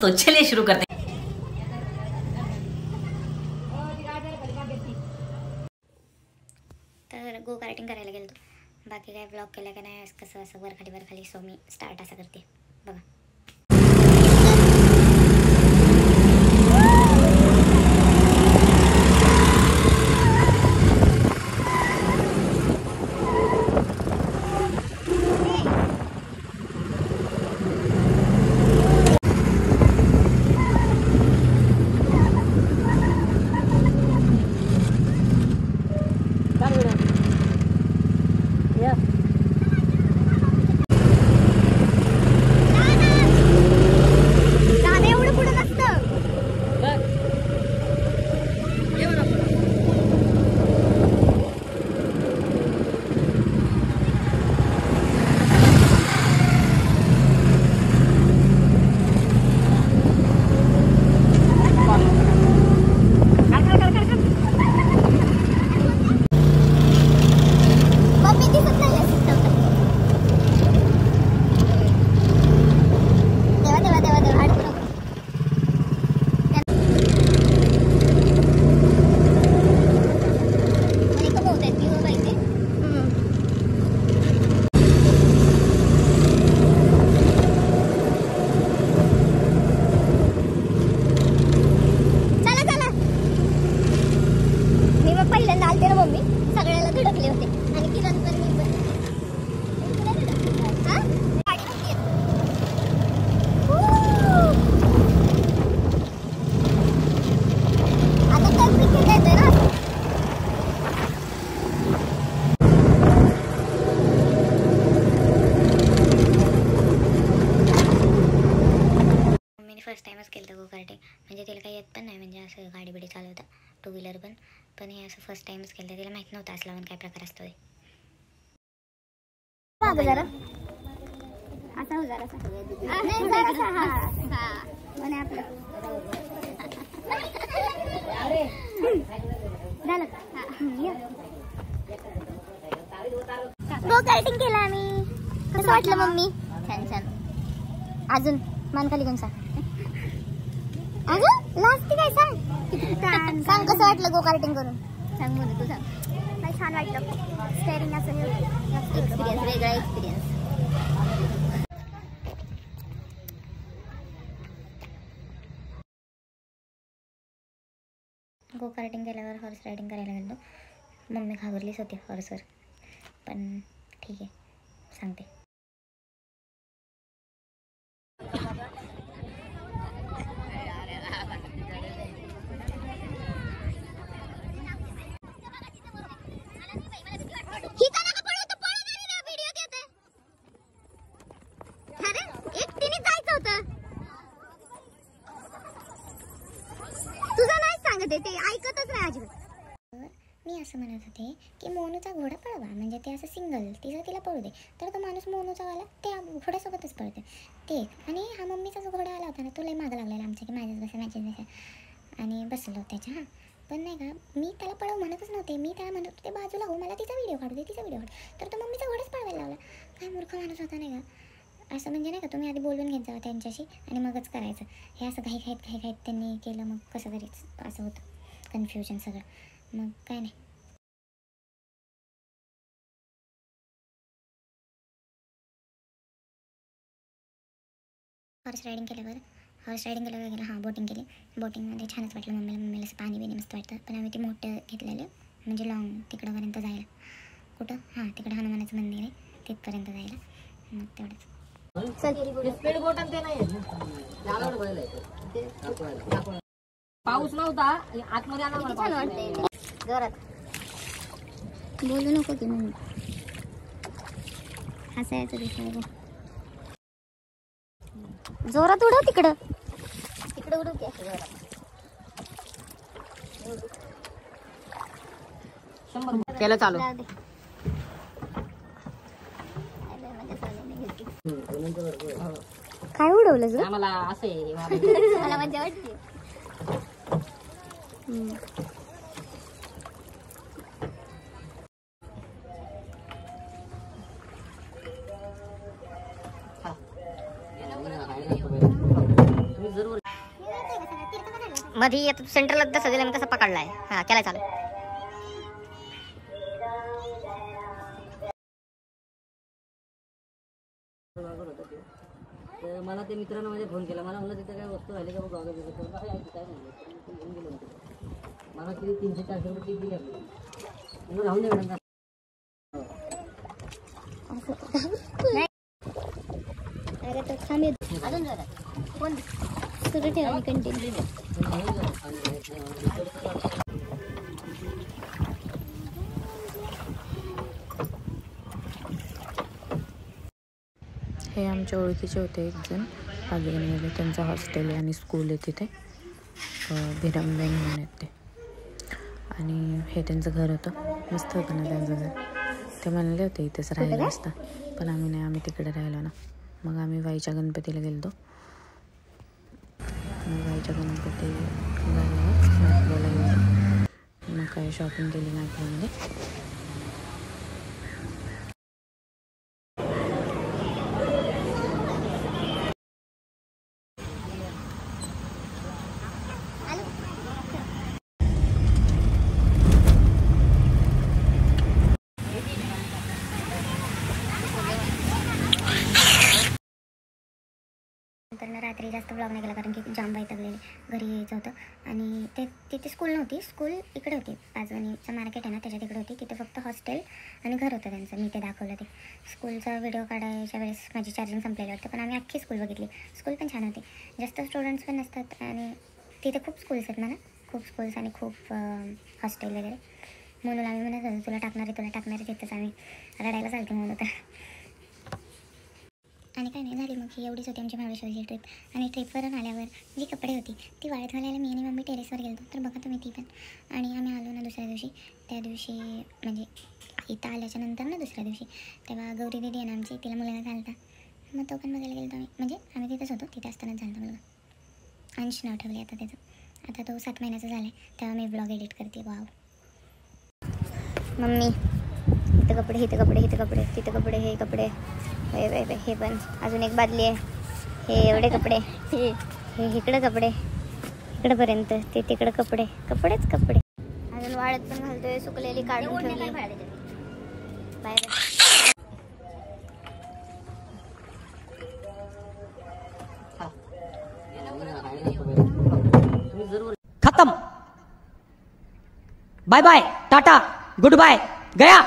तो चलिए शुरू करते हैं। तर गो कार्टिंग करायला गेलो. बाकी काय ब्लॉग केला का नाही कसं असं वर खाली सो मी स्टार्ट असं करते बघा. फर्स्ट टाइमच केलं गो कार्टिंग, म्हणजे तिला काही येत पण नाही, म्हणजे असं गाडी बिडी चालवता टू व्हीलर पण हे असं फर्स्ट टाइमच केलं. तिला माहित नव्हतं असला काय प्रकार असतो ते. जरा असा हो जरा आणि आपलं झालं गो कार्टिंग केलं आम्ही. कसं वाटलं मम्मी? छान छान. अजून मान खाली घेऊन सांग. अजून लास्ट काय सांग. सांग कसं वाटलं गो कार्टिंग करून? सांग बोल तू सांग. नाही छान वाटलं. स्टेअरिंग असं एक्सपिरियन्स, वेगळा एक्सपिरियन्स. गो कार्टिंग केल्यावर हॉर्स रायडिंग करायला गेलो. मम्मी घाबरलीच होती हॉर्सवर, पण ठीक आहे सांगते. ते ऐकतच नाही अजिबात. मी असं म्हणत होते की मोनूचा घोडा पळवा, म्हणजे ते असं सिंगल तिला पळू दे, तर तो माणूस मोनूचा वाला त्या घोड्यासोबतच पळते ते. आणि हा मम्मीचा जो घोडा आला होता ना, तो लय मागं लागलेला आमच्या की माझ्याच बसा आणि बसलो त्याच्या. हां पण नाही का, मी त्याला पळव म्हणतच नव्हते. मी त्याला म्हणत होते बाजूला हो, मला तिचा व्हिडिओ काढू दे, तर तो मम्मीचा घोडाच पळवायला लावला. काय मूर्ख माणूस होता नाही का. असं म्हणजे नाही का, तुम्ही आधी बोलून घेत जावा त्यांच्याशी आणि मगच करायचं. हे असं घाईत त्यांनी केलं, मग कसं तरीच असं होतं कन्फ्युजन सगळं. मग काय नाही. हॉर्स रायडिंग केल्यावर गेलं. हां बोटिंग केली. बोटिंगमध्ये छानच वाटलं मम्मीला असं पाणी बिणी मस्त वाटतं. पण आम्ही ते मोठं घेतलेलं, म्हणजे लॉंग तिकडंपर्यंत जायला. कुठं? हां तिकडं हनुमानाचं मंदिर आहे, तिथपर्यंत जायला. मग तेवढंच. पाऊस नव्हता आतमध्ये आला. छान वाटतंय जोरात. बोलू नको की मम्मी, हसायचं दिसायचं. जोरात उडव तिकडं उडव की असं जोरात. 100 केलं चालू. काय उडवलं आम्हाला असं आहे. मला मजा वाटते. जरूर मध्ये आता सेंटरला तसं दिलं मी तसं पकडलाय. हा केला चालू. तर मला ते मित्रानं म्हणजे फोन केला. मला म्हणलं तिथे काय वस्तू राहिली का बघ काय म्हणलं घेऊन गेलो होतो. मला किती 300-400 रुपये टिप दिली म्हणून राहून दे मॅडम. अरे तो थांब अजून जरा फोन सुरू ठेवा मी कंटिन्यू. हे आमच्या ओळखीचे होते एक जण पागेमध्ये. त्यांचं हॉस्टेल आणि स्कूल आहे तिथे भिरमबेन म्हणून आहेत ते. आणि हे त्यांचं घर होतं. मस्त होतं ना त्यांचं घर. ते म्हणले होते इथेच राहिलं असतं पण आम्ही नाही. आम्ही तिकडे राहिलो ना. मग आम्ही वाईच्या गणपतीला गेलो. मग वाईच्या गणपती मॅप्रोला गेलो. मग काय शॉपिंग केली मॅप्रोमध्ये. नंतर रात्री जास्त ब्लॉग नाही केला कारण की जाम वैतागलेले. घरी यायचं होतं आणि तिथे स्कूल नव्हती. स्कूल इकडे होती. पाचगणीचं मार्केट आहे ना त्याच्या तिकडे होती. तिथे फक्त हॉस्टेल आणि घर होतं त्यांचं. मी ते दाखवलं. ते स्कूलचा व्हिडिओ काढायच्या वेळेस माझी चार्जिंग संपलेली होती. पण आम्ही अख्खी स्कूल बघितली. स्कूल पण छान होती. जास्त स्टुडंट्स पण नसतात आणि तिथे खूप स्कूल्स आहेत म्हणा. खूप स्कूल्स आणि खूप हॉस्टेल वगैरे. म्हणून आम्ही म्हणत होतो तुला टाकणार आहे तिथंच. आम्ही रडायला चालते म्हणून होतं. आणि काय नाही झाली. मग ही एवढीच होती आमची महाबळेश्वरची ट्रिप. आणि ट्रिपवरून आल्यावर जी कपडे होती ती वाळत घालायला मी आणि मम्मी टेरेसवर गेलो. तर बघा तुम्ही ती पण. आणि आम्ही आलो ना दुसऱ्या दिवशी. त्या दिवशी म्हणजे इथं आल्याच्या नंतर ना दुसऱ्या दिवशी तेव्हा गौरी दिदी आहे ना आमची. तिला मुलांना घालता. मग तो पण बघायला गेलो आम्ही. म्हणजे आम्ही तिथंच होतो. तिथे असतानाच झालं मुलगा. अंश नाव ठेवले आता त्याचं. आता तो 7 महिन्याचा झाला आहे. तेव्हा मी ब्लॉग एडिट करते. वाव मम्मी इथं कपडे तिथं कपडे हे कपडे हे पण अजून एक बादली आहे. हे एवढे कपडे हे इकडं कपडे इकडंपर्यंत ते तिकडं कपडेच कपडे. अजून वाळत पण घालतोय. सुकलेली काढून ठेवली बाहेर. खत्म. Bye bye tata good bye गया.